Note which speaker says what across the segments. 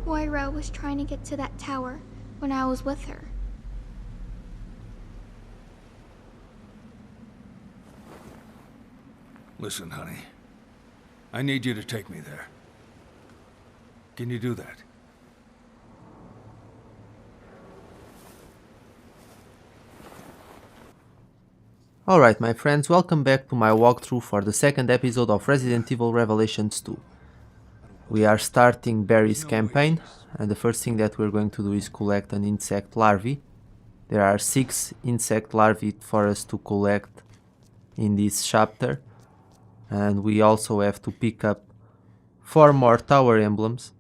Speaker 1: Moira was trying to get to that tower when I was with her.
Speaker 2: Listen, honey. I need you to take me there. Can you do that?
Speaker 3: Alright my friends, welcome back to my walkthrough for the second episode of Resident Evil Revelations 2. We are starting Barry's campaign, and the first thing that we're going to do is collect an insect larvae. There are 6 insect larvae for us to collect in this chapter, and we also have to pick up 4 more tower emblems.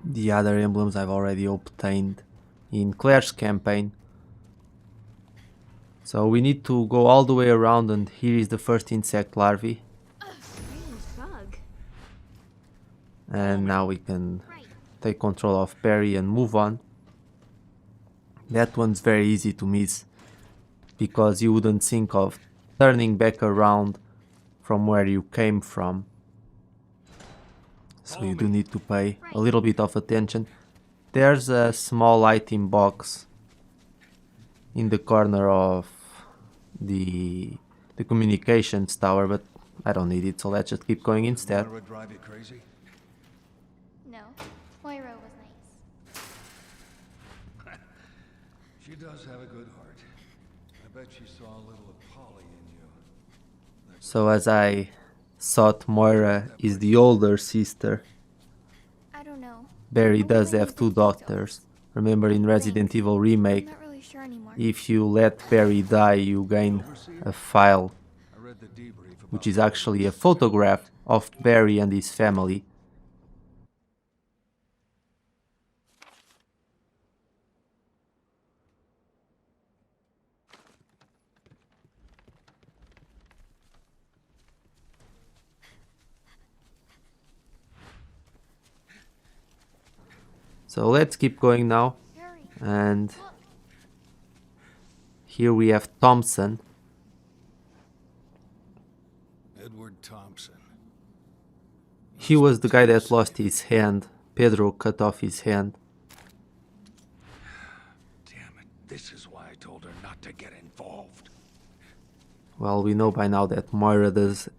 Speaker 3: The other emblems I've already obtained in Claire's campaign. So we need to go all the way around, and here is the first insect larvae. And now we can take control of Barry and move on. That one's very easy to miss, because you wouldn't think of turning back around from where you came from. So you do need to pay a little bit of attention. There's a small item box in the corner of the communications tower, but I don't need it, so let's just keep going instead.
Speaker 2: Moira drive you crazy?
Speaker 1: No, Moira was nice.
Speaker 2: She does have a good heart. I bet she saw a little of Polly in you.
Speaker 3: So as I thought Moira is the older sister,
Speaker 1: I don't know.
Speaker 3: Barry does have 2 daughters. Remember in Resident Evil
Speaker 1: I'm
Speaker 3: Remake,
Speaker 1: not really sure anymore.
Speaker 3: if you let Barry die, you gain a file,
Speaker 2: I read the debrief about
Speaker 3: which is actually a photograph of Barry and his family. So let's keep going now,
Speaker 1: Harry,
Speaker 3: and
Speaker 1: look.
Speaker 3: here we have Thompson.
Speaker 2: Edward Thompson.
Speaker 3: He was the guy that lost his hand. Pedro cut off his hand.
Speaker 2: Damn it, this is why I told her not to get involved.
Speaker 3: Well, we know by now that Moira does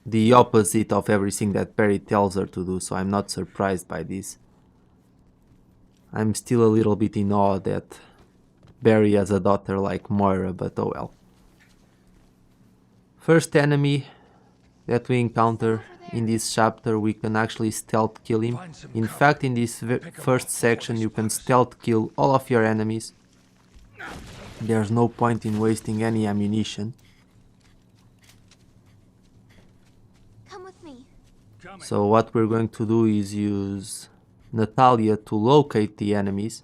Speaker 3: the opposite of everything that Barry tells her to do, so I'm not surprised by this. I'm still a little bit in awe that Barry has a daughter like Moira, but oh well. First enemy that we encounter in this chapter, we can actually stealth kill him. In fact, in this first section you can stealth kill all of your enemies. There's no point in wasting any ammunition.
Speaker 1: Come with me.
Speaker 3: So what we're going to do is use Natalia to locate the enemies,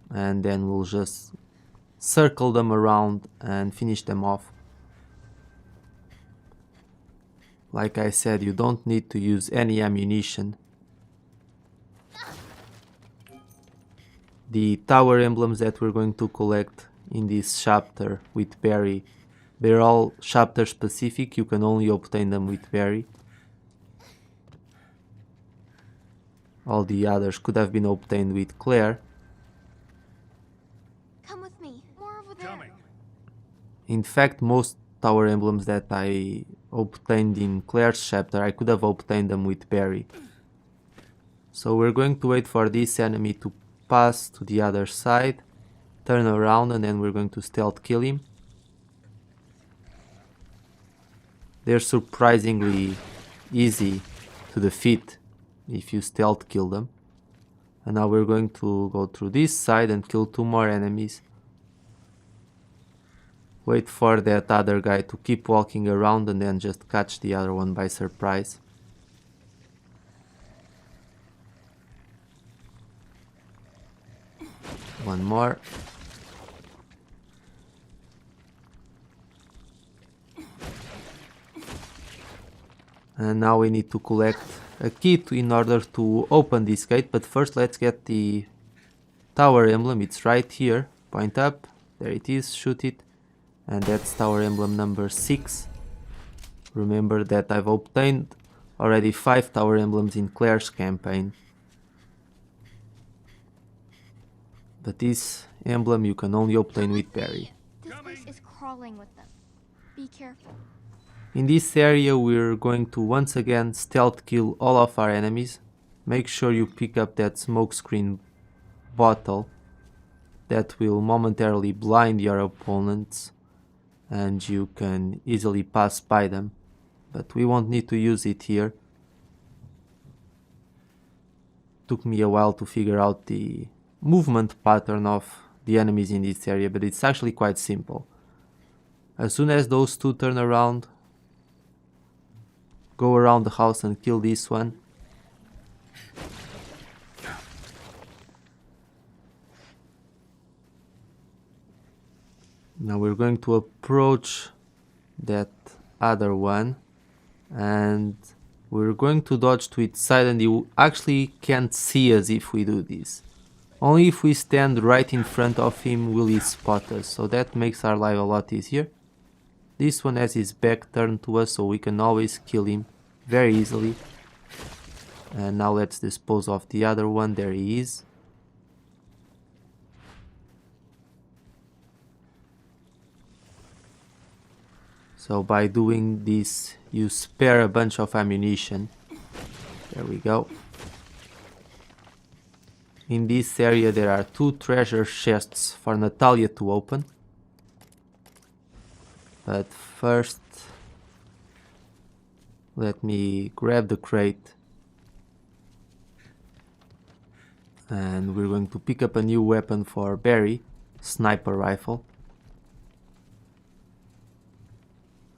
Speaker 3: and then we'll just circle them around and finish them off. Like I said, you don't need to use any ammunition. The tower emblems that we're going to collect in this chapter with Barry, they're all chapter specific, you can only obtain them with Barry. All the others could have been obtained with Claire.
Speaker 1: Come with me. More over there.
Speaker 2: Coming.
Speaker 3: In fact, most tower emblems that I obtained in Claire's chapter, I could have obtained them with Barry. So we're going to wait for this enemy to pass to the other side, turn around, and then we're going to stealth kill him. They're surprisingly easy to defeat if you stealth kill them. And now we're going to go through this side and kill 2 more enemies. Wait for that other guy to keep walking around and then just catch the other one by surprise. One more. And now we need to collect a key in order to open this gate, but first let's get the tower emblem. It's right here. Point up, there it is, shoot it, and that's tower emblem number 6. Remember that I've obtained already 5 tower emblems in Claire's campaign, But this emblem you can only obtain with Barry.
Speaker 1: This place is crawling with them. Be careful.
Speaker 3: In this area we're going to once again stealth kill all of our enemies. Make sure you pick up that smokescreen bottle that will momentarily blind your opponents and you can easily pass by them. But we won't need to use it here. Took me a while to figure out the movement pattern of the enemies in this area, but it's actually quite simple. As soon as those two turn around, go around the house and kill this one. Now we're going to approach that other one and we're going to dodge to its side, and you actually can't see us if we do this. Only if we stand right in front of him will he spot us, so that makes our life a lot easier. This one has his back turned to us, so we can always kill him very easily. And now let's dispose of the other one. There he is. So by doing this you spare a bunch of ammunition. There we go. In this area there are 2 treasure chests for Natalia to open. But first let me grab the crate. And we're going to pick up a new weapon for Barry, sniper rifle.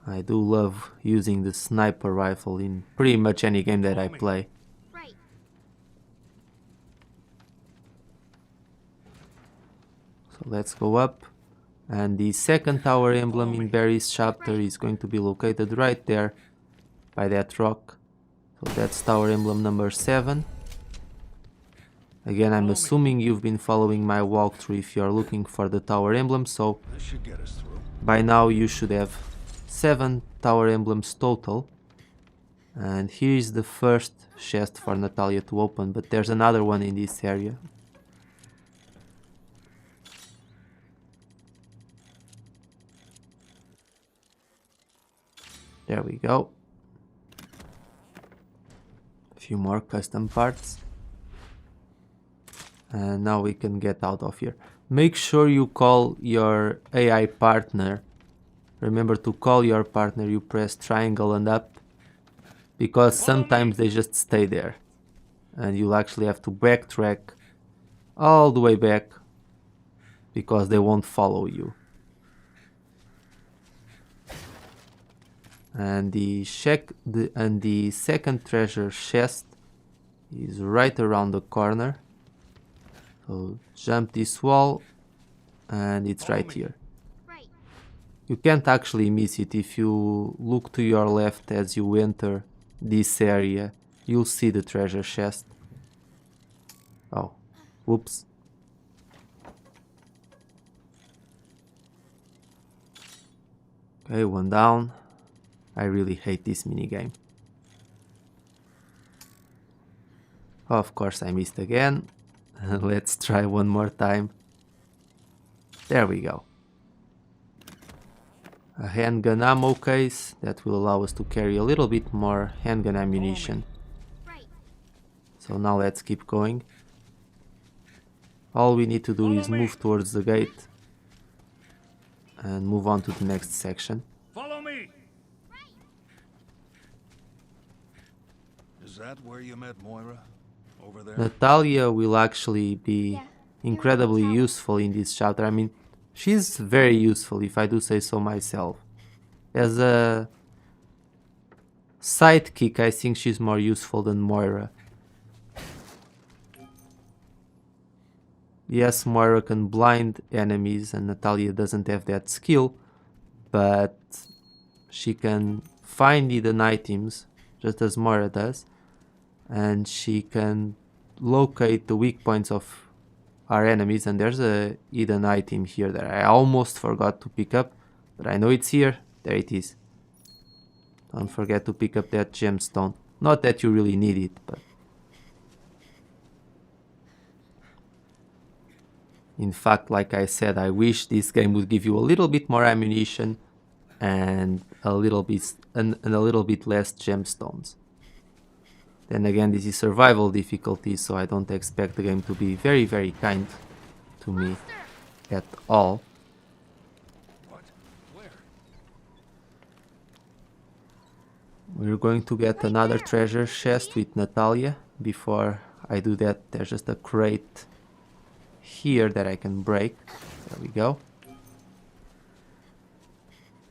Speaker 3: I do love using the sniper rifle in pretty much any game that I play.
Speaker 1: Right.
Speaker 3: So let's go up. And the second tower emblem in Barry's chapter is going to be located right there by that rock. So that's tower emblem number 7. Again, I'm assuming you've been following my walkthrough if you're looking for the tower emblem, so by now you should have 7 tower emblems total. And here is the first chest for Natalia to open, but there's another one in this area. There we go. A few more custom parts. And now we can get out of here. Make sure you call your AI partner. Remember to call your partner, you press triangle and up, because sometimes they just stay there and you'll actually have to backtrack all the way back because they won't follow you. And the second treasure chest is right around the corner. So jump this wall and it's right here. You can't actually miss it. If you look to your left as you enter this area, you'll see the treasure chest. Oh, whoops. Okay, one down. I really hate this minigame. Of course I missed again. Let's try one more time. There we go. A handgun ammo case that will allow us to carry a little bit more handgun ammunition. So now let's keep going. All we need to do is move towards the gate and move on to the next section.
Speaker 2: Follow me. Is that where you met Moira? Over there?
Speaker 3: Natalia will actually be incredibly useful in this chapter. I mean, she's very useful, if I do say so myself. As a sidekick, I think she's more useful than Moira. Yes, Moira can blind enemies and Natalia doesn't have that skill, but she can find hidden items, just as Moira does, and she can locate the weak points of our enemies. And there's a hidden item here that I almost forgot to pick up, but I know it's here. There it is. Don't forget to pick up that gemstone. Not that you really need it, but In fact, like I said, I wish this game would give you a little bit more ammunition and a little bit less gemstones. Then again, this is survival difficulty, so I don't expect the game to be very, very kind to me at all.
Speaker 2: What? Where?
Speaker 3: We're going to get another treasure chest with Natalia. Before I do that, there's just a crate here that I can break. There we go.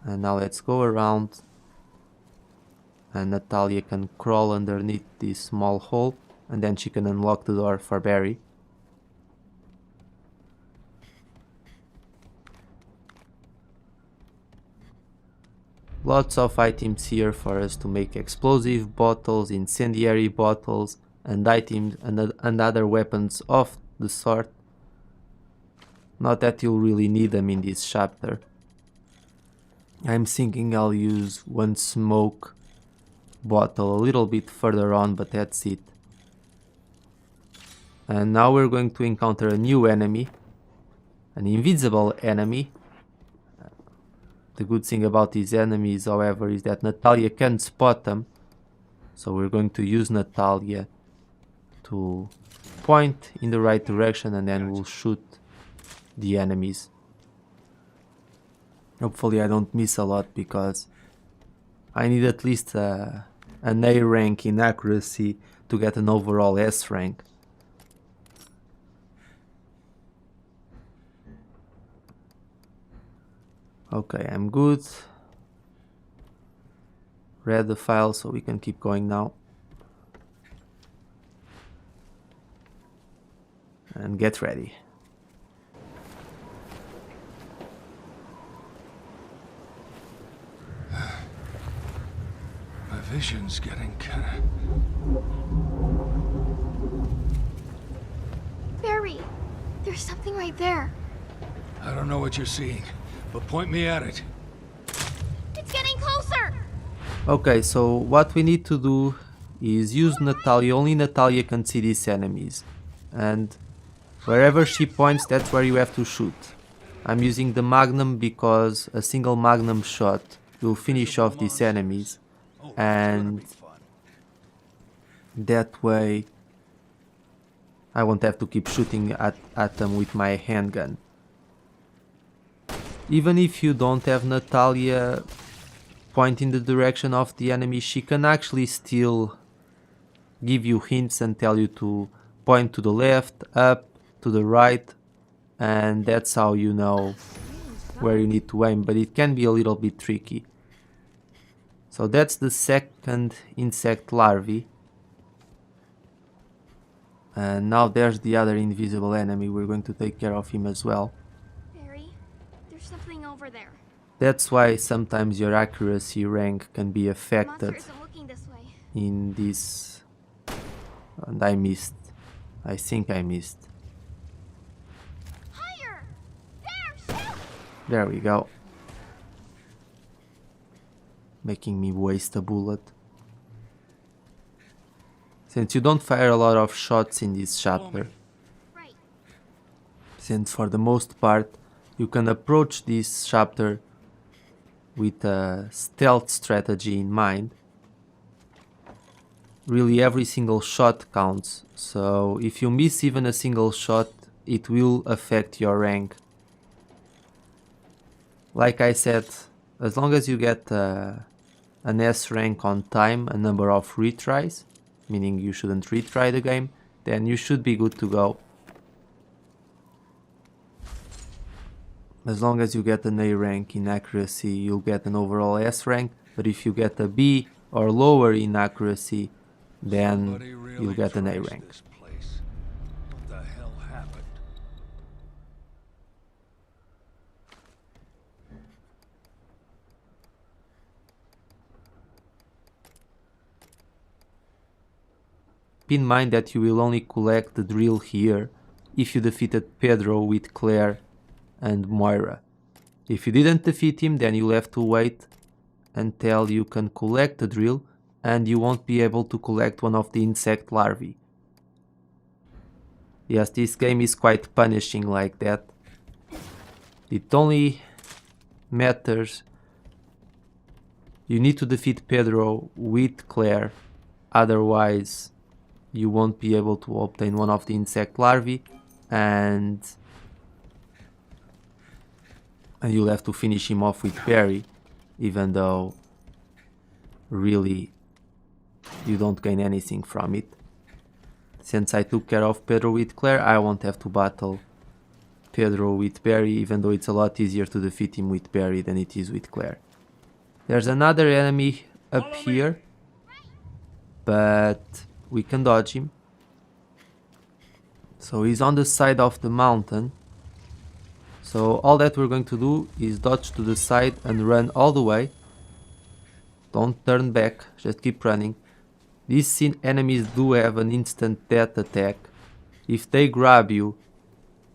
Speaker 3: And now let's go around, and Natalia can crawl underneath this small hole, and then she can unlock the door for Barry. Lots of items here for us to make explosive bottles, incendiary bottles, and items and other weapons of the sort. Not that you'll really need them in this chapter. I'm thinking I'll use one smoke bottle a little bit further on, but that's it. And now we're going to encounter a new enemy, an invisible enemy. The good thing about these enemies, however, is that Natalia can spot them. So we're going to use Natalia to point in the right direction, and then we'll shoot the enemies. Hopefully I don't miss a lot, because I need at least an A rank in accuracy to get an overall S rank. Okay, I'm good. Read the file, so we can keep going now. And get ready.
Speaker 2: My vision's getting kinda...
Speaker 1: Barry, there's something right there.
Speaker 2: I don't know what you're seeing, but point me at it.
Speaker 1: It's getting closer!
Speaker 3: Okay, so what we need to do is use Natalia. Only Natalia can see these enemies. And wherever she points, that's where you have to shoot. I'm using the Magnum because a single Magnum shot will finish off these enemies. And that way I won't have to keep shooting at them with my handgun. Even if you don't have Natalia point in the direction of the enemy, she can actually still give you hints and tell you to point to the left, up, to the right, and that's how you know where you need to aim, but it can be a little bit tricky. So that's the second insect larvae. And now there's the other invisible enemy. We're going to take care of him as well.
Speaker 1: Barry, there's something over there.
Speaker 3: That's why sometimes your accuracy rank can be
Speaker 1: The
Speaker 3: affected
Speaker 1: monster isn't looking this way.
Speaker 3: in this. And I missed. I think I missed.
Speaker 1: Higher! There, shoot!
Speaker 3: There we go. Making me waste a bullet. Since you don't fire a lot of shots in this chapter,
Speaker 1: Right.
Speaker 3: since for the most part you can approach this chapter with a stealth strategy in mind, really every single shot counts, so if you miss even a single shot, it will affect your rank. Like I said, as long as you get an S rank on time, a number of retries, meaning you shouldn't retry the game, then you should be good to go. As long as you get an A rank in accuracy, you'll get an overall S rank, but if you get a B or lower in accuracy, then you'll get an A rank.
Speaker 2: What the hell happened?
Speaker 3: Keep in mind that you will only collect the drill here if you defeated Pedro with Claire and Moira. If you didn't defeat him, then you'll have to wait until you can collect the drill, and you won't be able to collect one of the insect larvae. Yes, this game is quite punishing like that. It only matters. You need to defeat Pedro with Claire, otherwise you won't be able to obtain one of the insect larvae, and you'll have to finish him off with Barry, even though really you don't gain anything from it. Since I took care of Pedro with Claire, I won't have to battle Pedro with Barry, even though it's a lot easier to defeat him with Barry than it is with Claire. There's another enemy up here, but we can dodge him. So he's on the side of the mountain. So all that we're going to do is dodge to the side and run all the way. Don't turn back, just keep running. These enemies do have an instant death attack. If they grab you,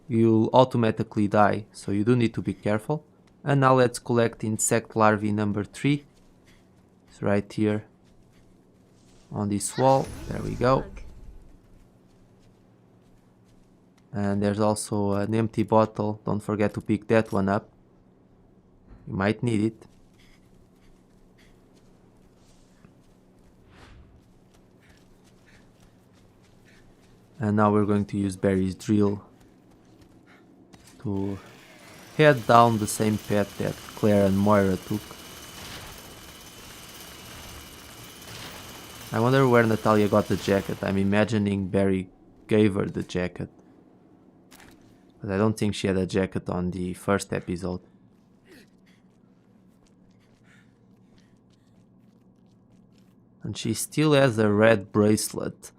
Speaker 3: you'll automatically die, so you do need to be careful. And now let's collect insect larvae number 3. It's right here on this wall. There we go. And there's also an empty bottle. Don't forget to pick that one up. You might need it. And now we're going to use Barry's drill to head down the same path that Claire and Moira took. I wonder where Natalia got the jacket. I'm imagining Barry gave her the jacket, but I don't think she had a jacket on the first episode. And she still has a red bracelet.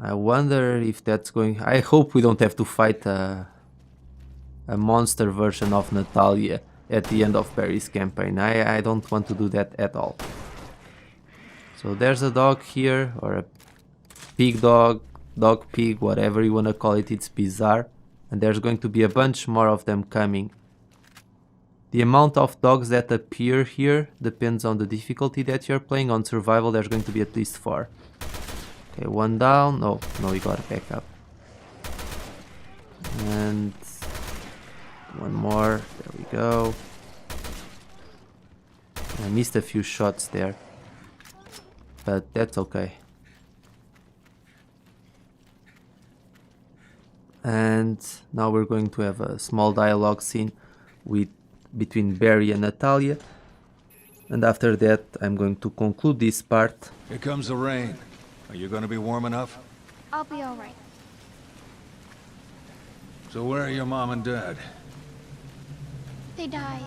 Speaker 3: I wonder if that's going... I hope we don't have to fight a monster version of Natalia at the end of Barry's campaign. I don't want to do that at all. So there's a dog here, or a pig dog, dog pig, whatever you want to call it. It's bizarre. And there's going to be a bunch more of them coming. The amount of dogs that appear here depends on the difficulty that you're playing. On survival there's going to be at least 4. Okay, one down. No, we gotta back up. And one more. There we go. I missed a few shots there, but that's okay. And now we're going to have a small dialogue scene between Barry and Natalia. And after that, I'm going to conclude this part.
Speaker 2: Here comes the rain. Are you going to be warm enough?
Speaker 1: I'll be all right.
Speaker 2: So where are your mom and dad?
Speaker 1: They died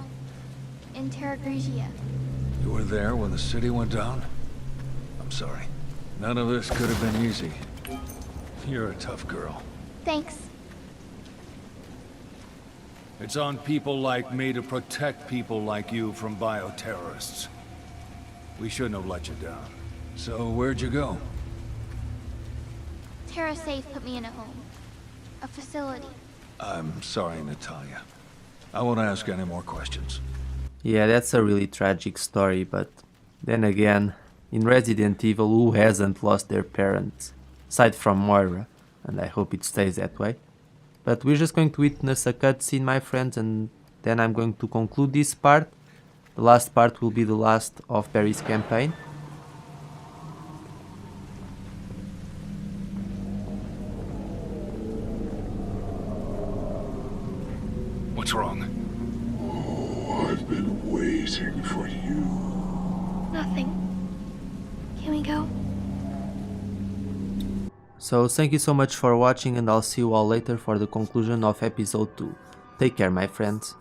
Speaker 1: in Terra Grigia.
Speaker 2: You were there when the city went down? I'm sorry. None of this could have been easy. You're a tough girl.
Speaker 1: Thanks.
Speaker 2: It's on people like me to protect people like you from bioterrorists. We shouldn't have let you down. So where'd you go?
Speaker 1: Terra Safe put me in a home. A facility.
Speaker 2: I'm sorry, Natalia. I won't ask any more questions.
Speaker 3: Yeah, that's a really tragic story, but then again, in Resident Evil, who hasn't lost their parents? Aside from Moira, and I hope it stays that way. But we're just going to witness a cutscene, my friends, and then I'm going to conclude this part. The last part will be the last of Barry's campaign.
Speaker 2: What's wrong?
Speaker 4: Oh, I've been waiting for you.
Speaker 1: Nothing. Can we go?
Speaker 3: So thank you so much for watching, and I'll see you all later for the conclusion of episode 2. Take care, my friends.